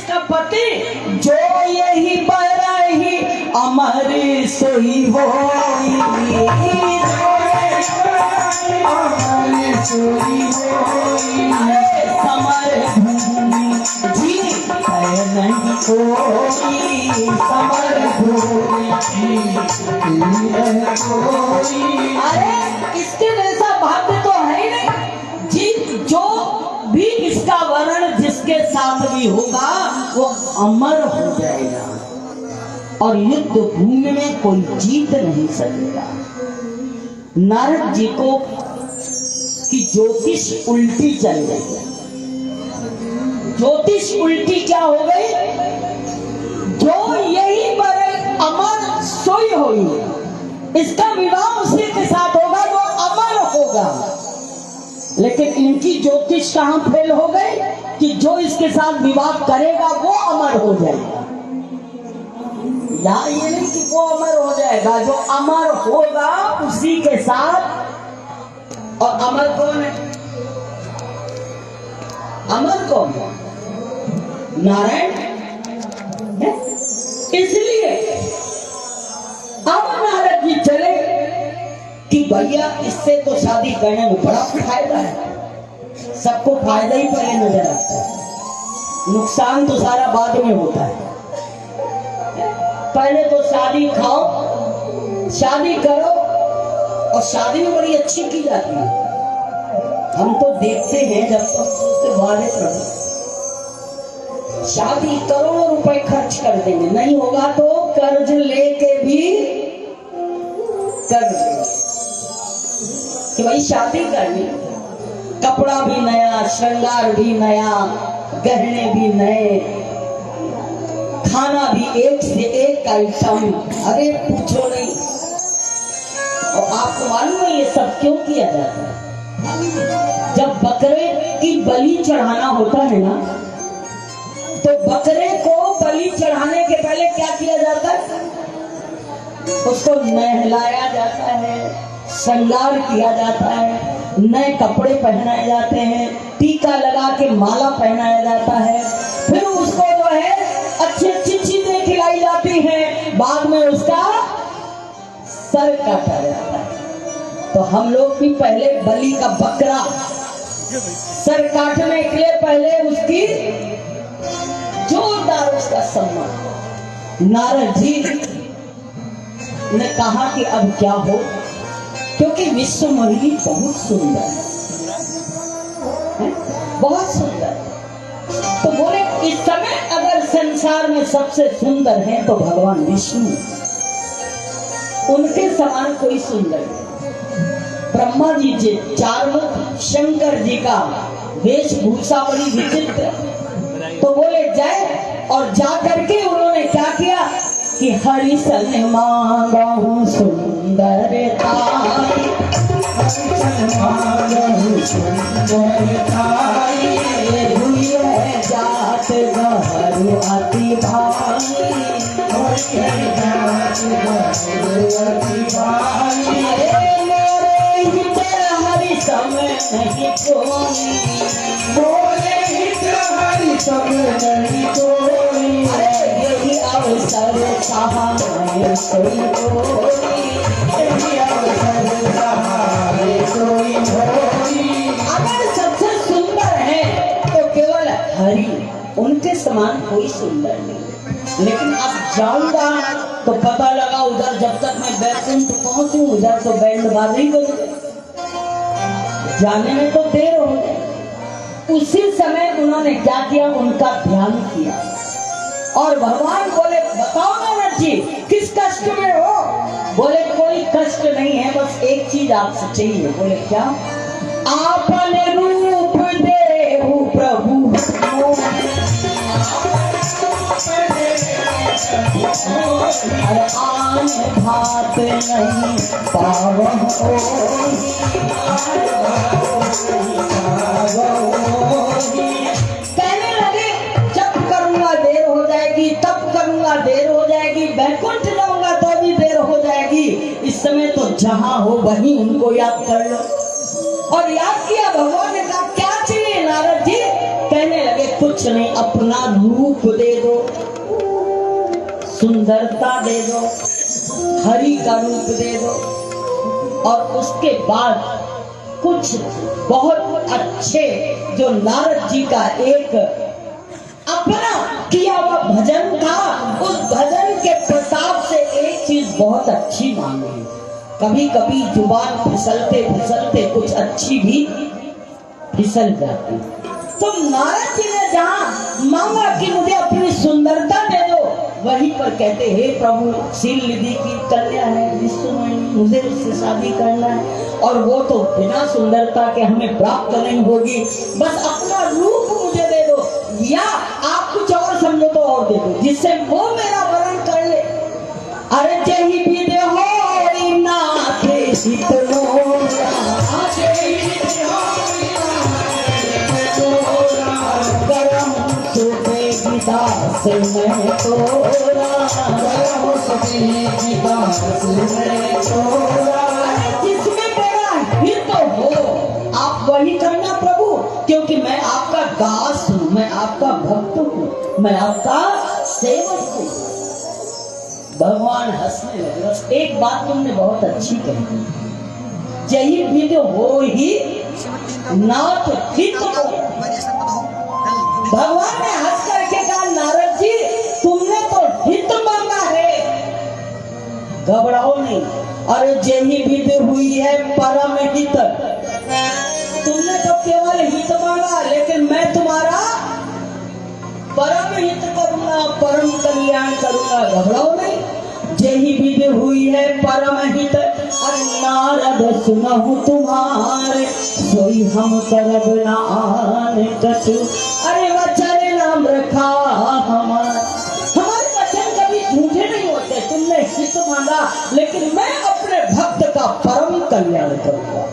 इसका पति जो यही बरही अमर सोई होई, अमर सोई होई, समर भूमि जी है नहीं कोई, समर भूमि है कोई। अरे इसके जैसा भाग्य तो है ही नहीं जी। जो भी इसका वर्ण जिसके साथ भी होगा वो अमर हो जाएगा और युद्ध भूमि में कोई जीत नहीं सकेगा। नारद जी को कि ज्योतिष उल्टी चल गई। ज्योतिष उल्टी क्या हो गई? जो यही पर अमर सोई होई, इसका विवाह उसी के साथ होगा जो अमर होगा। लेकिन इनकी ज्योतिष कहां फेल हो गई कि जो इसके साथ विवाह करेगा वो अमर हो जाएगा। या ये नहीं कि वो अमर हो जाएगा, जो अमर होगा उसी के साथ। और अमर कौन है? अमर कौन? नारायण है। इसलिए अब नारद जी चले कि भैया इससे तो शादी करने में बड़ा फायदा है। सबको फायदा ही पहले नजर आता है, नुकसान तो सारा बाद में होता है। पहले तो शादी खाओ, शादी करो, और शादी भी बड़ी अच्छी की जाती है। हम तो देखते हैं जब तक उससे वादे करो, शादी करोड़ों रुपए खर्च कर देंगे, नहीं होगा तो कर्ज लेके भी कर देंगे कि भाई शादी करनी। कपड़ा भी नया, श्रृंगार भी नया, गहने भी नए, खाना भी एक से एक आइटम। अरे पूछो नहीं। और आपको मालूम है ये सब क्यों किया जाता है? जब बकरे की बलि चढ़ाना होता है ना, तो बकरे को बलि चढ़ाने के पहले क्या किया जाता है? उसको नहलाया जाता है, श्रृंगार किया जाता है, नए कपड़े पहनाए जाते हैं, टीका लगा के माला पहनाया जाता है, फिर उसको जो है अच्छी अच्छी चीजें खिलाई जाती हैं, बाद में उसका सर काटा जाता है। तो हम लोग भी पहले बलि का बकरा सर काटने के लिए पहले उसकी जोरदार उसका सम्मान। नारद जी ने कहा कि अब क्या हो, क्योंकि विश्व मोहिनी बहुत सुंदर है, बहुत सुंदर। तो बोले इस समय अगर संसार में सबसे सुंदर है तो भगवान विष्णु, उनके समान कोई सुंदर नहीं। ब्रह्मा जी के चार मुख, शंकर जी का वेशभूषा बड़ी विचित्र। तो बोले जय, और जा करके उन्होंने क्या किया कि हरि सन मांगहु सुंदरता, जात गहरू अति भाई, हरि समय नहीं कोई, बोले हरि समय नहीं कोई, यही अवसर चाहा कोई अगर सबसे सुंदर है तो केवल हरि, उनके समान कोई सुंदर नहीं। लेकिन अब जाऊंगा तो पता लगा उधर जब तक मैं बैकुंठ पहुंचूं उधर तो बैंड बाजी करूं, जाने में तो देर हो गई। उसी समय उन्होंने क्या किया, उनका ध्यान किया और भगवान बोले बताओ नारद जी किस कष्ट में हो? बोले कोई कष्ट नहीं है, बस एक चीज आपसे चाहिए। बोले क्या? आपने रूप देहु प्रभु, आन भात नहीं पावन कहने लगे जब करूंगा देर हो जाएगी, तब करूंगा देर हो जाएगी, बैकुंठ जाऊंगा तो भी देर हो जाएगी। इस समय तो जहां हो वहीं उनको याद कर लो। और याद किया, भगवान ने कहा क्या चाहिए नारद जी? कहने लगे कुछ नहीं, अपना रूप दे दो, सुंदरता दे दो, हरि का रूप दे दो, और उसके बाद कुछ बहुत अच्छे जो नारद जी का एक अपना किया हुआ भजन था, उस भजन के प्रताप से एक चीज बहुत अच्छी मांगी। कभी कभी जुबान फिसलते फिसलते कुछ अच्छी भी फिसल जाती। तो नारद जी ने जहाँ मांगा कि मुझे अपनी सुंदरता दे दो, वहीं पर कहते हे प्रभु, शीलनिधि की कन्या है विष्णुमयी, मुझे उससे शादी करना है, और वो तो बिना सुंदरता के हमें प्राप्त नहीं होगी, बस अपना रूप मुझे दे दो, या आप कुछ और समझो तो और दे दो जिससे वो मेरा वरण कर ले। अरे जही भी दे हो नाथ शीतलो, गरम सुबह दास में तोरा, गरम सुबह दास में तोरा, जिसमें मेरा हित हो आप वही करना प्रभु, क्योंकि मैं आपका दास हूँ, मैं आपका भक्त हूँ, मैं आपका सेवक हूँ। भगवान हंसने लगे। बस एक बात तुमने बहुत अच्छी कही, जही भी तो हो ही नाथ हित हो। भगवान ने हंस करके कहा नारद जी तुमने तो हित मांगा है, घबराओ नहीं। अरे जही विध हुई है परम हित, तुमने तो केवल हित मांगा, लेकिन मैं तुम्हारा परम हित करूंगा, परम कल्याण करूंगा, घबराओ नहीं। जही विध हुई है परम हित, अरे नारद सुनहु तुम्हारे, सोई हम करब नान कछु, अरे वचन नाम रखा हमारे वचन कभी झूठे नहीं होते। तुमने हित मांगा, लेकिन मैं अपने भक्त का परम कल्याण करूंगा,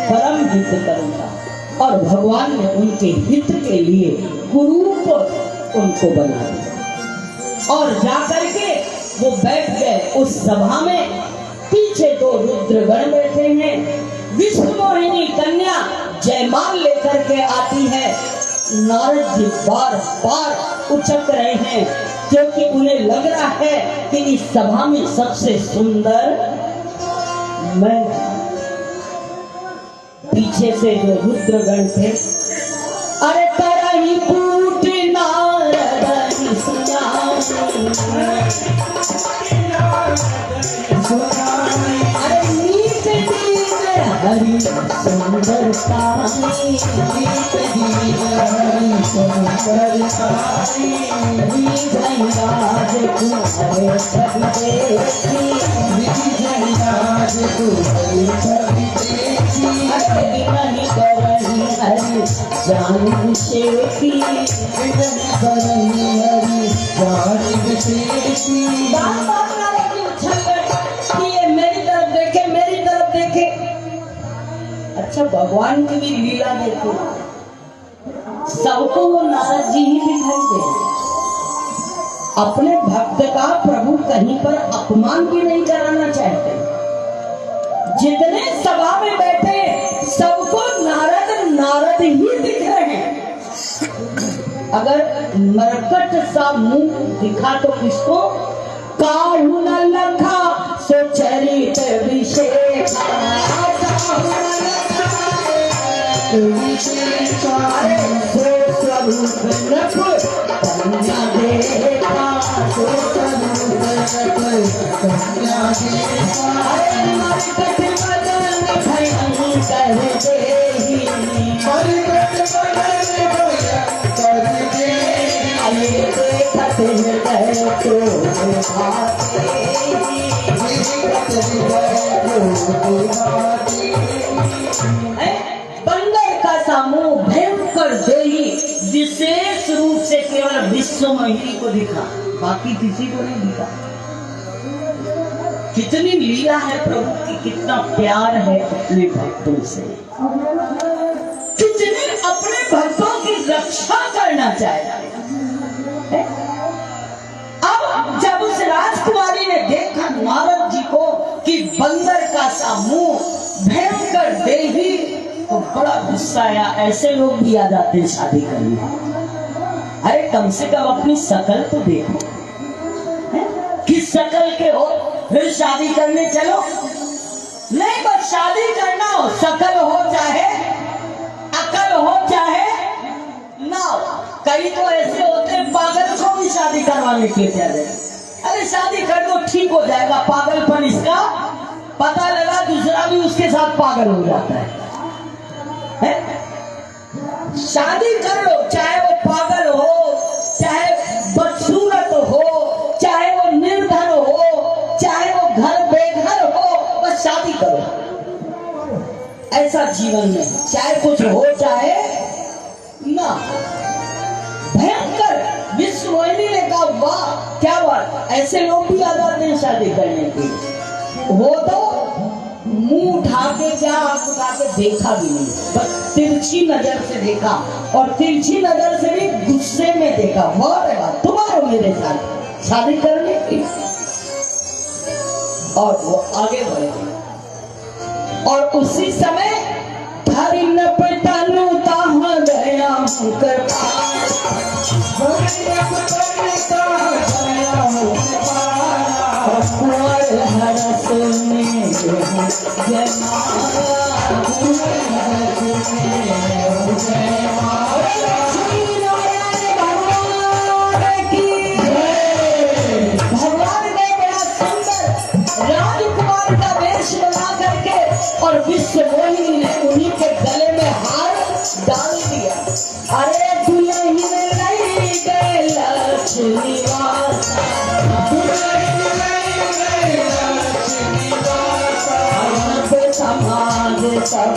परम हित करूंगा। और भगवान ने उनके हित के लिए कुरूप उनको बना दिया, और जाकर के वो बैठ गए उस सभा में। पीछे दो रुद्रगण बैठे हैं, विष्णुमोहिनी कन्या जयमाल लेकर के आती है। नारद जी बार बार उचक रहे हैं, क्योंकि उन्हें लग रहा है कि इस सभा में सबसे सुंदर मैं। पीछे से जो रुद्रगण थे, अरे करही पूट नारद अरे नीत दीन हरि सुंदरता, नीत दीन हरि सुंदरता, राज तुम्हारे छवि देखी, राज तुम्हारे छवि देखी, नहीं करही हरि जान शेखी, नहीं करही हरि जान शेखी। मेरी तरफ देखे, मेरी तरफ देखे। अच्छा भगवान की भी लीला देखो, सबको वो नारद जी ही दिखाई दे। अपने भक्त का प्रभु कहीं पर अपमान भी नहीं कराना चाहते। जितने सभा में बैठे सबको नारद नारद ही दिख रहे हैं। अगर मरकट सा मुंह दिखा तो किसको? काहू न लखा सो चरित विशेष, बंदर का समूह भयंकर देही विशेष रूप से केवल विश्वमोहिनी को दिखा, बाकी किसी को नहीं दिखा। कितनी लीला है प्रभु की, कितना प्यार है अपने भक्तों से, कितने अपने भक्तों की रक्षा करना चाहता है। अब जब उस राजकुमारी ने देखा नारद जी को कि बंदर का सा मुंह भयंकर देही, तो बड़ा गुस्सा आया, ऐसे लोग भी आ जाते हैं शादी करने। अरे कम से कम अपनी शकल तो देखो, किस शक्ल के हो फिर शादी करने चलो। नहीं, बस शादी करना हो, शकल हो चाहे अकल हो चाहे ना हो। कई तो ऐसे होते हैं पागल को भी शादी करवाने के लिए तैयार है। अरे शादी कर दो ठीक हो जाएगा, पागलपन इसका पता लगा दूसरा भी उसके साथ पागल हो जाता है? शादी कर लो, चाहे वो पागल हो, चाहे बदसूरत हो, चाहे वो निर्धन हो, चाहे वो घर बेघर हो, बस शादी करो। ऐसा जीवन में चाहे कुछ हो चाहे ना। भयंकर विश्व मोहिनी ने कहा वाह क्या बात, ऐसे लोग भी आ जाते हैं शादी करने के लिए। वो तो मुंह उठा के क्या आंख उठा के देखा भी नहीं, बस तिरछी नजर से देखा, और तिरछी नजर से भी गुस्से में देखा। वाह तुम्हारे मेरे साथ शादी करने की। और वो आगे बढ़े, और उसी समय हरि न पटानु कहाँ गया भगवान ने बड़ा सुंदर राजकुमार का वेश बना करके, और विश्व मोहिनी ने उन्हीं के गले में हार डाल दिया। अरे दुल्हन नहीं गए लक्ष्मी समाज सब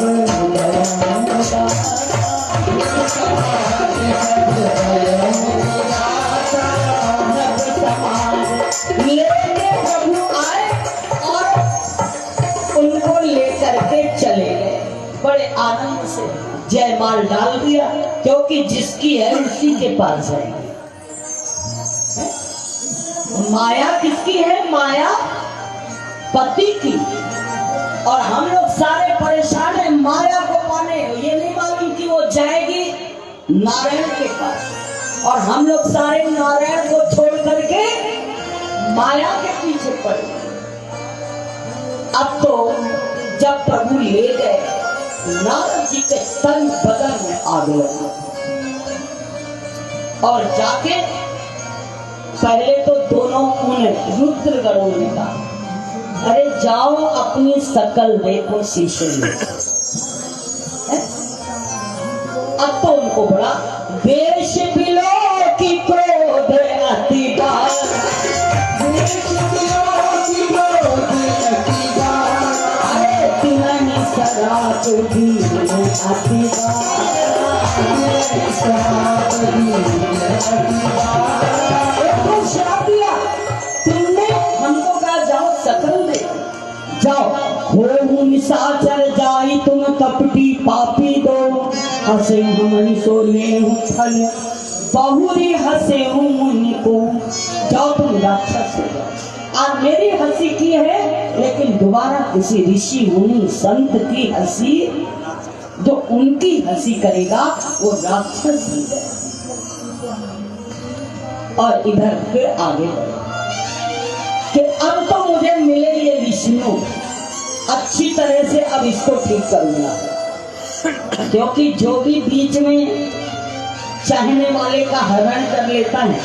लेके प्रभु आए और उनको लेकर के चले गए। बड़े आनंद से जयमाल डाल दिया, क्योंकि जिसकी है उसी के पास जाएंगे। माया किसकी है? माया पति की। और हम लोग सारे परेशान हैं माया को पाने, ये नहीं मालूम कि वो जाएगी नारायण के पास, और हम लोग सारे नारायण को छोड़ करके माया के पीछे पड़े। अब तो जब प्रभु ले गए, नारद जी के तन बदन में आग लगी, और जाके पहले तो दोनों उन्हें रुद्र गरुड़ ने कहा अरे जाओ अपनी शकल देखो शीशे में। अब तो उनको बड़ा देश बिलो की क्रोध अति बार, अरे तिलनी शराब भी अति श्राप दिया तुमने, हमको कहा जाओ शकल दे, जाओ हो निशाचर जाई तुम कपटी पापी दो, हसे हम सोले फल बहुरी हसे मुनि को, जाओ तुम राक्षस हो जाओ। आज मेरी हंसी की है, लेकिन दोबारा किसी ऋषि मुनि संत की हंसी, जो उनकी हंसी करेगा वो राक्षस बन जाएगा। और इधर फिर आगे बढ़े कि अब तो मुझे मिले ये विष्णु, अच्छी तरह से अब इसको ठीक करूंगा, क्योंकि जो भी बीच में चाहने वाले का हरण कर लेता है,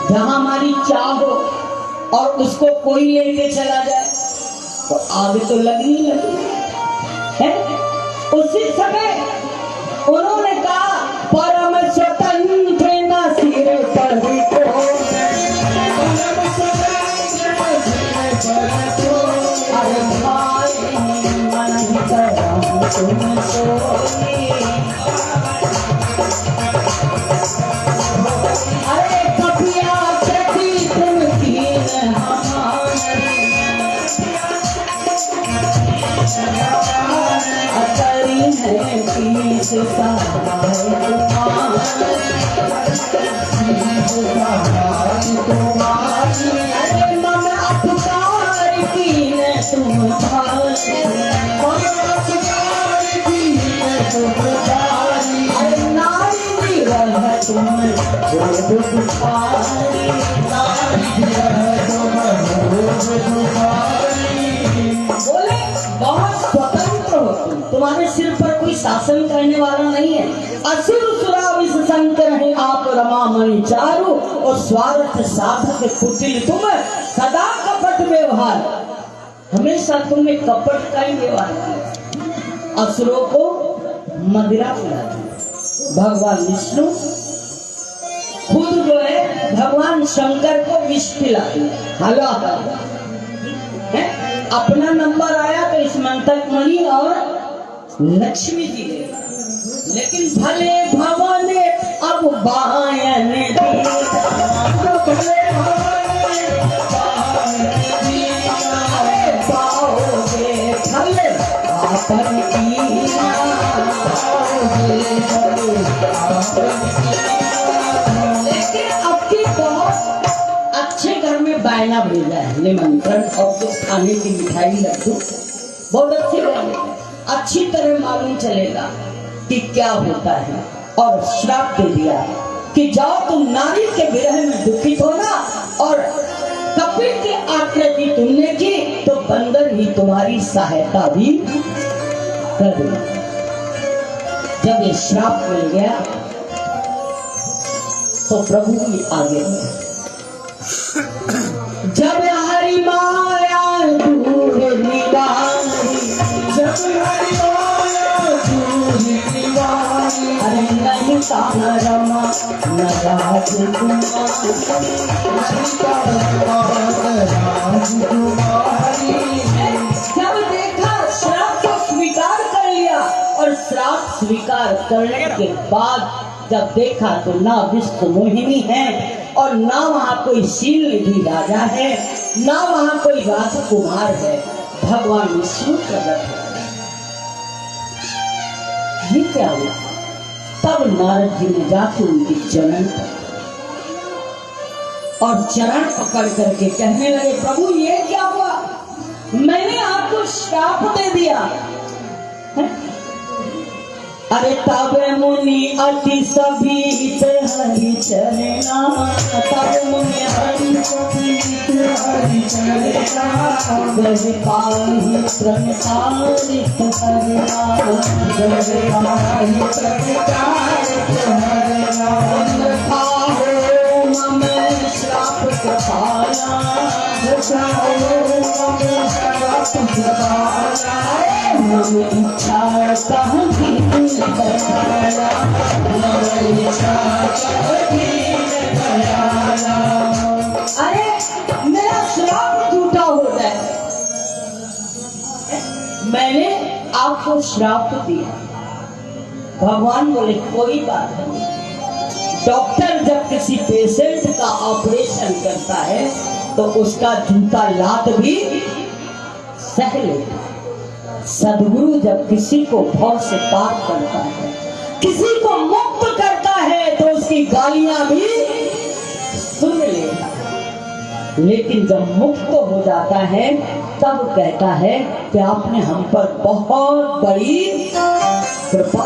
जहां हमारी चाह हो और उसको कोई लेके चला जाए तो आग तो लगनी लगी है। उसी समय उन्होंने कहा परम स्वतंत्र न सिर पर अरे कपिया चटी तुम कीन अतरी है पीस अरे मन अपकार कीन तुम अरे नारी विरह तुम भोग दुखारी, बोले बहुत स्वतंत्र हो तुम्हारे सिर पर कोई शासन करने वाला नहीं है। असुर सुरा विष शंकर है आप रमा मणि चारु, और स्वार्थ साधक कुटिल तुम सदा कपट व्यवहार, हमेशा तुमने कपट का ही व्यवहार किया। असुरों को मदिरा पिलाती, भगवान विष्णु खुद जो है भगवान शंकर को विष पिलाती। हलो है अपना नंबर आया तो इस मंतक मणि और लक्ष्मी जी ने, लेकिन भले भवाने अब बायन लेकिन अब की बहुत अच्छे घर में बायना भेजा है, निमंत्रण और कुछ खाने की मिठाई लड्डू बहुत अच्छी बात, अच्छी तरह मालूम चलेगा कि क्या होता है। और श्राप दे दिया कि जाओ तुम नारी के विरह में दुखित होना, और कपिल की आकृति तुमने की तो बंदर ही तुम्हारी सहायता भी कर देगा। जब ये श्राप मिल गया तो प्रभु भी आगे, जब हरि माया दूर निवारी, जब हरि माया दूर निवारी, अरे नहीं ताना रमा न राजकुमारी। जब देखा श्राप को स्वीकार कर लिया, और श्राप स्वीकार करने के बाद जब देखा तो ना विष्णु मोहिनी है, और ना वहाँ कोई शील निधि राजा है, ना वहाँ कोई राजकुमार है, भगवान विष्णु प्रकट है। ये क्या हुआ? तब नारद जी ने जाके उनके चरण और चरण पकड़ करके कहने लगे, प्रभु ये क्या हुआ? मैंने आपको श्राप दे दिया है? अरे तब मुनि अति सभीत हरि चरना, तब मुनि हरि सभीत हरि चरना, गज पाहि प्रणतारित हरना, गज पाहि प्रणतारित हरना, खाओ मम श्राप कपाला, खाओ मम श्राप कपाला, मम इच्छा कहाँ की अरे मेरा श्राप झूठा हो जाए, मैंने आपको श्राप दिया। भगवान बोले कोई बात नहीं, डॉक्टर जब किसी पेशेंट का ऑपरेशन करता है तो उसका जूता लात भी सह लेता है। सदगुरु जब किसी को भव से पार करता है, किसी को मुक्त करता है, तो उसकी गालियां भी सुन लेता है। लेकिन जब मुक्त हो जाता है तब कहता है कि आपने हम पर बहुत बड़ी कृपा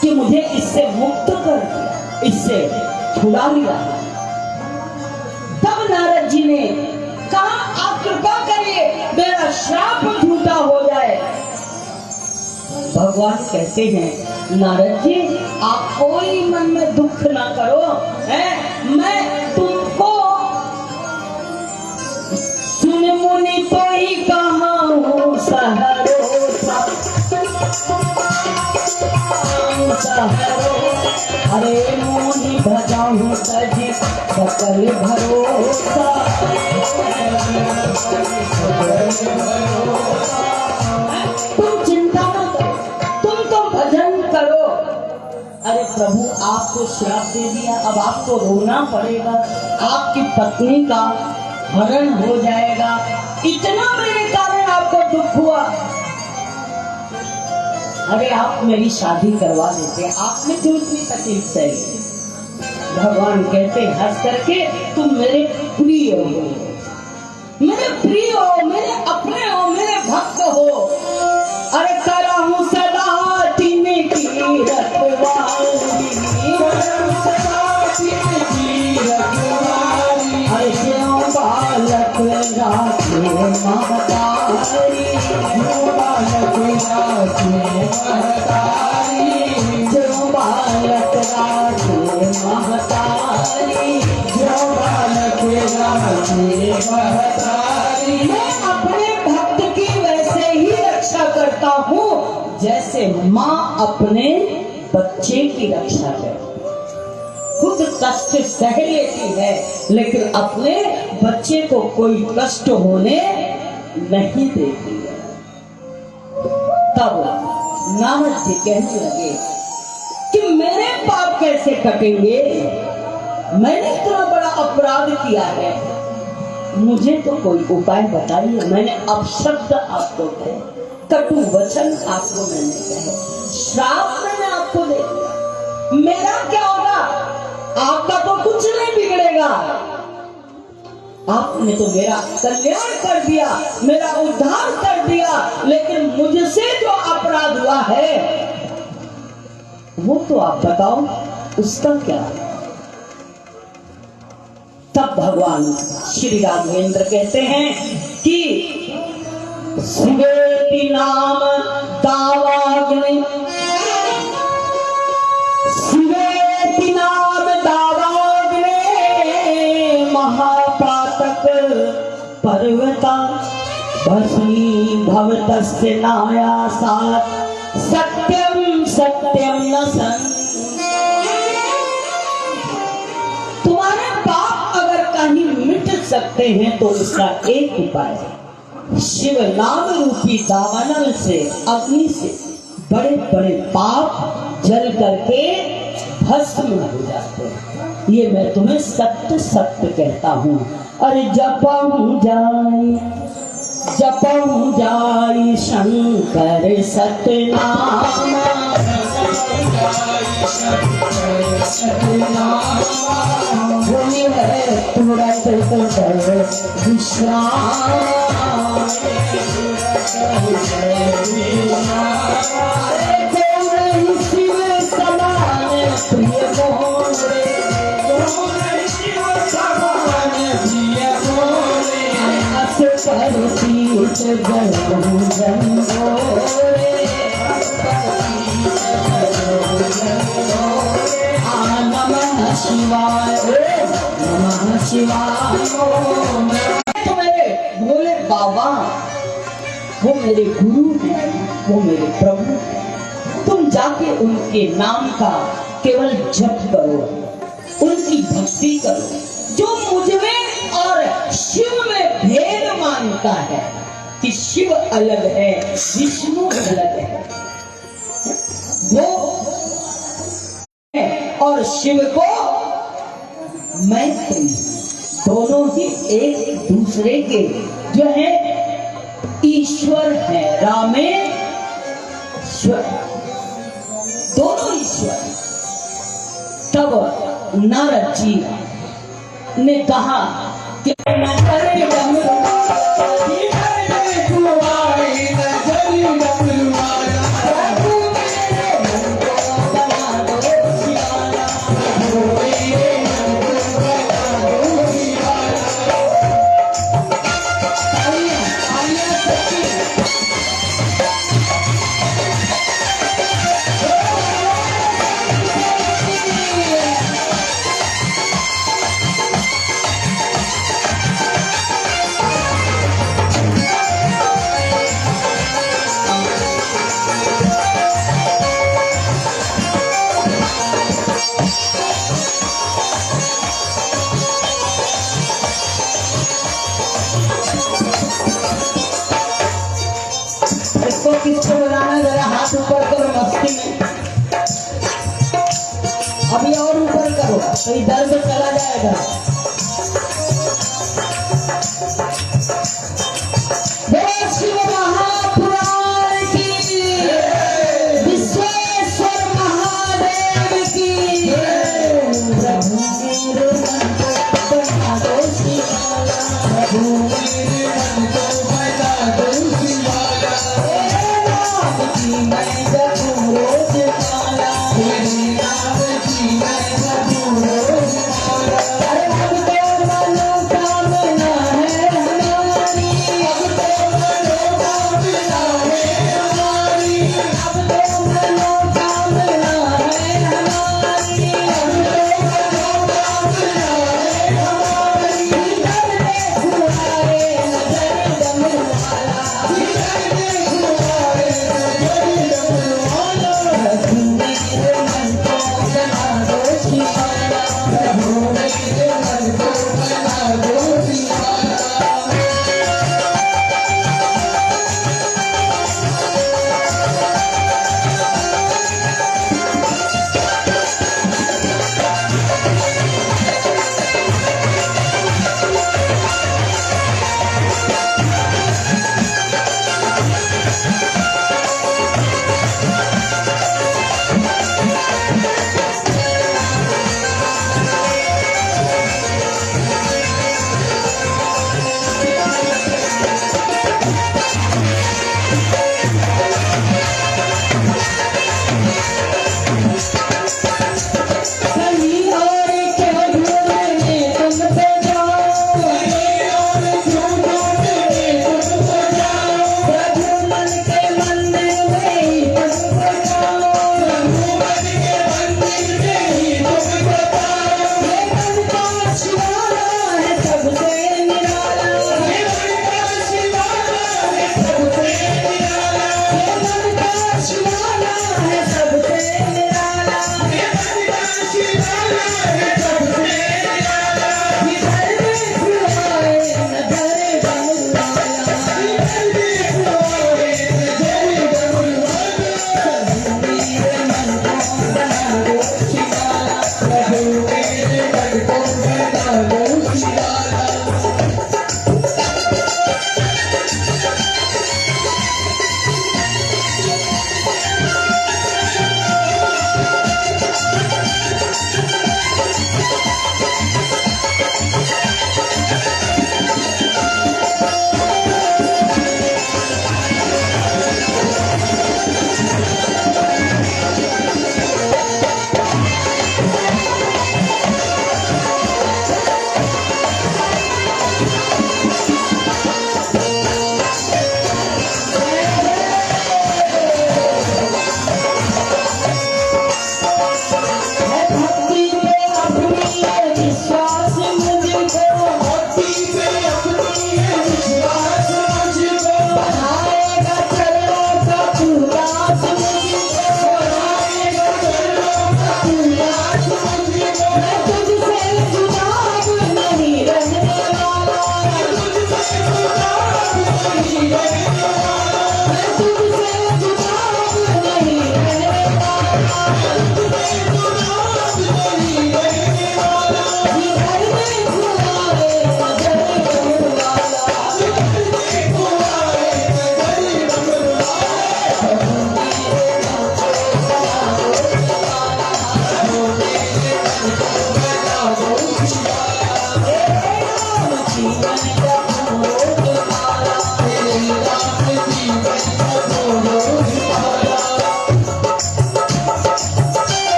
कि मुझे इससे मुक्त कर दिया, इससे छुड़ा लिया। तब नारद जी ने कहा आप कृपा करिए मेरा श्राप झूठा हो जाए। भगवान कहते हैं नारद जी आप कोई मन में दुख ना करो, है मैं तुमको सुन मुनि तो ही कहूँ सहरोसा, अरे मोहि भजाऊं तजी सकल भरोसा, तुम चिंता मत करो, तुम तो भजन करो। अरे प्रभु आपको श्राप दे दिया, अब आपको रोना पड़ेगा, आपकी पत्नी का हरण हो जाएगा, इतना मेरे कारण आपको दुख हुआ। अरे आप मेरी शादी करवा देते, आपने क्यों इतनी तकलीफ सही? भगवान कहते हंस करके तुम मेरे प्रिय हो, मेरे प्रिय हो, मेरे अपने हो, मेरे भक्त हो। अरे करा हूँ सदा तीन की रखवाली, ज्यों बालक राखे महतारी, ज्यों बालक राखे महतारी, ज्यों बालक राखे महतारी, ज्यों बालक राखे महतारी। मैं अपने भक्त की वैसे ही रक्षा करता हूँ जैसे माँ अपने बच्चे की रक्षा करती। खुद कष्ट सह लेती है लेकिन अपने बच्चे को कोई कष्ट होने नहीं देती है। तब नारद जी कहने लगे कि मेरे पाप कैसे कटेंगे, मैंने इतना बड़ा अपराध किया है, मुझे तो कोई उपाय बताइए। मैंने अपशब्द आपको कहे, कटु वचन आपको मैंने कहे, श्राप मैंने आपको दे दिया, मेरा क्या होगा? आपका तो कुछ नहीं बिगड़ेगा। आपने तो मेरा कल्याण कर दिया, मेरा उद्धार कर दिया, लेकिन मुझसे जो अपराध हुआ है वो तो आप बताओ उसका क्या? तब भगवान श्री राघवेंद्र कहते हैं कि शिवेति नाम दावाग्नि, शिवेति नाम दावाग्नि, महापातक पर्वता भस्मी भवतस्य नायासात्, सत्यम सत्यम न सन्। तुम्हारे पाप अगर कहीं मिट सकते हैं तो उसका एक उपाय है, शिव नाम रूपी दावानल से, अग्नि से बड़े बड़े पाप जल करके भस्म हो जाते हैं। ये मैं तुम्हें सत्य सत्य कहता हूँ। अरे जपहु जाई शंकर सतनाम, भूमि है तुरंत विश्राम, शिव समान प्रिय मोरे, अस पर पीत नमः शिवाय, नमः शिवाय। तो मेरे भोले बाबा वो मेरे गुरु हैं, वो मेरे प्रभु हैं। तुम जाके उनके नाम का केवल जप करो, उनकी भक्ति करो। जो मुझ में और शिव में भेद मानता है कि शिव अलग है विष्णु अलग है, वो और शिव को मैत्री, दोनों ही एक दूसरे के जो है ईश्वर है, रामेश्वर, दोनों ईश्वर। तब नारद जी ने कहा कि किसको बुलाना, जरा हाथ ऊपर करो मस्ती में, अभी और ऊपर करो तो ये दर्द चला जाएगा। शिव महापुराण की, विश्वेश्वर महादेव की, प्रभु मेरे मन को बना दो शिवाला, प्रभु मेरे मन को बना दो शिवाला, मैं जपूं रोज माला।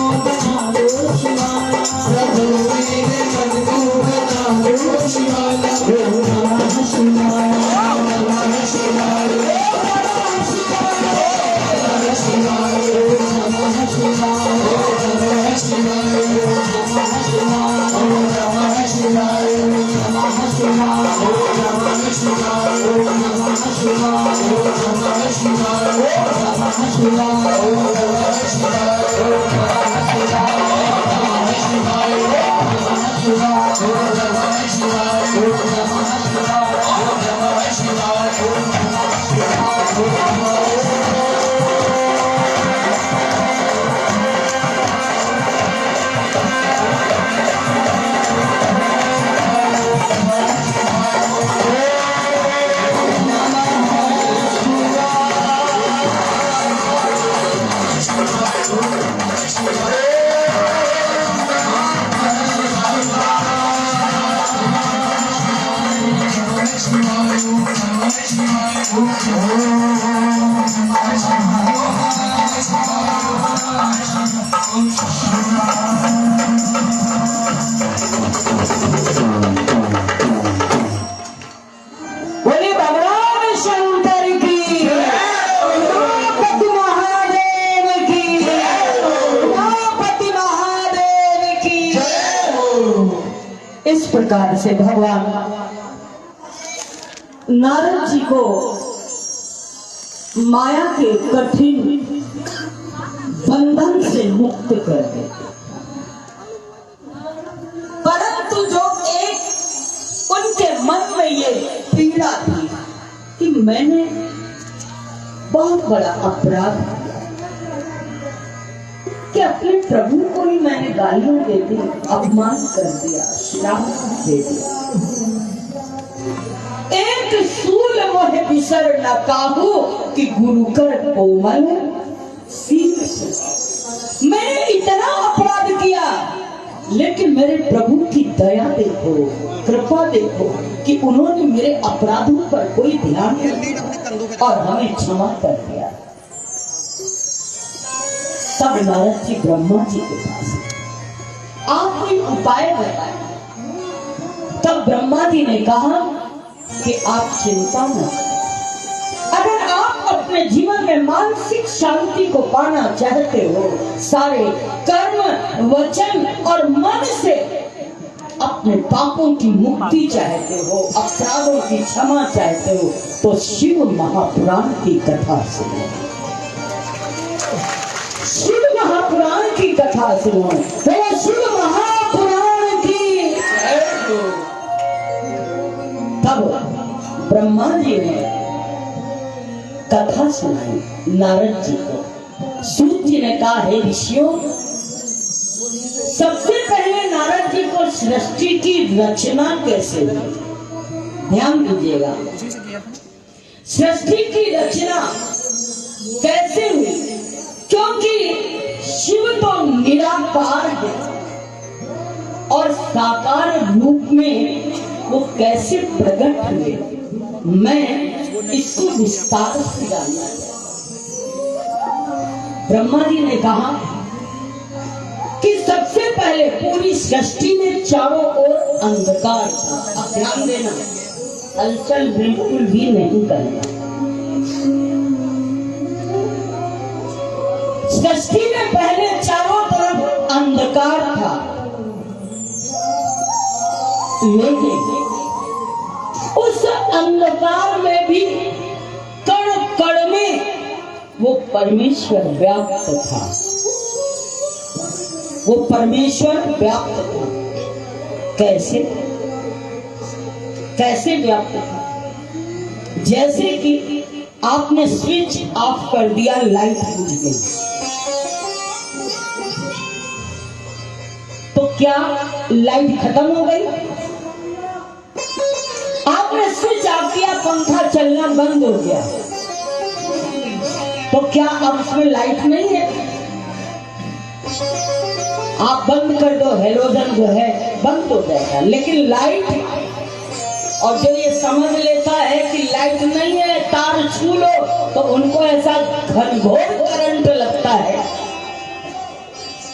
Thank you. बोले भगवान शंकर की, गणपति महादेव की, गणपति महादेव की। इस प्रकार से भगवान नारद जी को माया के कठिन बंधन से मुक्त कर दे। परंतु जो एक उनके मन में ये पीड़ा थी कि मैंने बहुत बड़ा अपराध किया कि अपने प्रभु को ही मैंने गालियां दे दी, अपमान कर दिया, श्राप दे दिया। एक सूल मोह बिसर न काहू कि गुरु कर कोमल सीख से। मैंने इतना अपराध किया, लेकिन मेरे प्रभु की दया देखो, कृपा देखो कि उन्होंने मेरे अपराधों पर कोई ध्यान नहीं दिया और हमें क्षमा कर दिया। तब नारद जी ब्रह्मा जी के पास आप कोई उपाय बताए। तब ब्रह्मा जी ने कहा कि आप चिंता न करें, अगर आप अपने जीवन में मानसिक शांति को पाना चाहते हो, सारे कर्म, वचन और मन से अपने पापों की मुक्ति चाहते हो, अपराधों की क्षमा चाहते हो, तो शिव महापुराण की कथा सुनो। शिव महापुराण की कथा सुनो। तो शिव महापुराण की। तब ब्रह्मा जी ने कथा सुनाई नारद जी को। सूत जी ने कहा, हे ऋषियों, सबसे पहले नारद जी को सृष्टि की रचना कैसे हुई, ध्यान दीजिएगा। सृष्टि की रचना कैसे हुई? क्योंकि शिव तो निराकार है और साकार रूप में वो कैसे प्रकट हुए, मैं इसको विस्तार से जानना चाहता। ब्रह्मा जी ने कहा कि सबसे पहले पूरी सृष्टि में चारों ओर अंधकार था। अब ध्यान देना, हलचल बिल्कुल भी नहीं करना। सृष्टि में पहले चारों तरफ अंधकार था, लेकिन उस अंधकार में भी कण कण में वो परमेश्वर व्याप्त था। वो परमेश्वर व्याप्त था। कैसे कैसे व्याप्त था? जैसे कि आपने स्विच ऑफ कर दिया, लाइट बुझ गई, तो क्या लाइट खत्म हो गई? आपने स्विच ऑफ किया, पंखा चलना बंद हो गया, तो क्या अब उसमें लाइट नहीं है? आप बंद कर दो, हेलोजन जो है बंद हो जाएगा। लेकिन लाइट, और जो ये समझ लेता है कि लाइट नहीं है, तार छू लो, तो उनको ऐसा घनघोर करंट लगता है।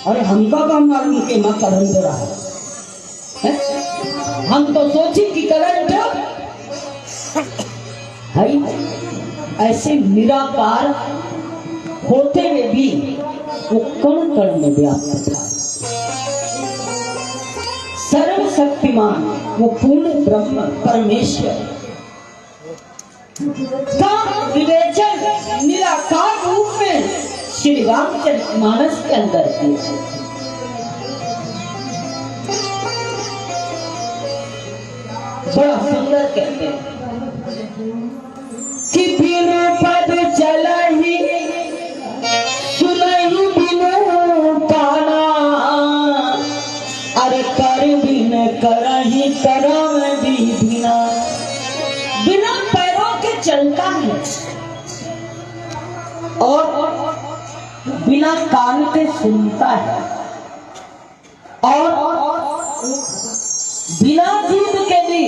अरे हमका काम मालूम कि मां करंट रहा है? हम तो सोची कि करंट है। ऐसे निराकार होते हुए भी वो कण कण में व्याप्त था। सर्वशक्तिमान वो पूर्ण ब्रह्म परमेश्वर का विवेचन निराकार रूप में श्री रामचरित मानस के अंदर किया। बड़ा सुंदर कहते हैं कि बिनु पद चलहि सुनहि बिनु काना, अरे कर बिन करहि करम विधिना। बिना पैरों के चलता है और बिना कान के सुनता है और बिना जीभ के भी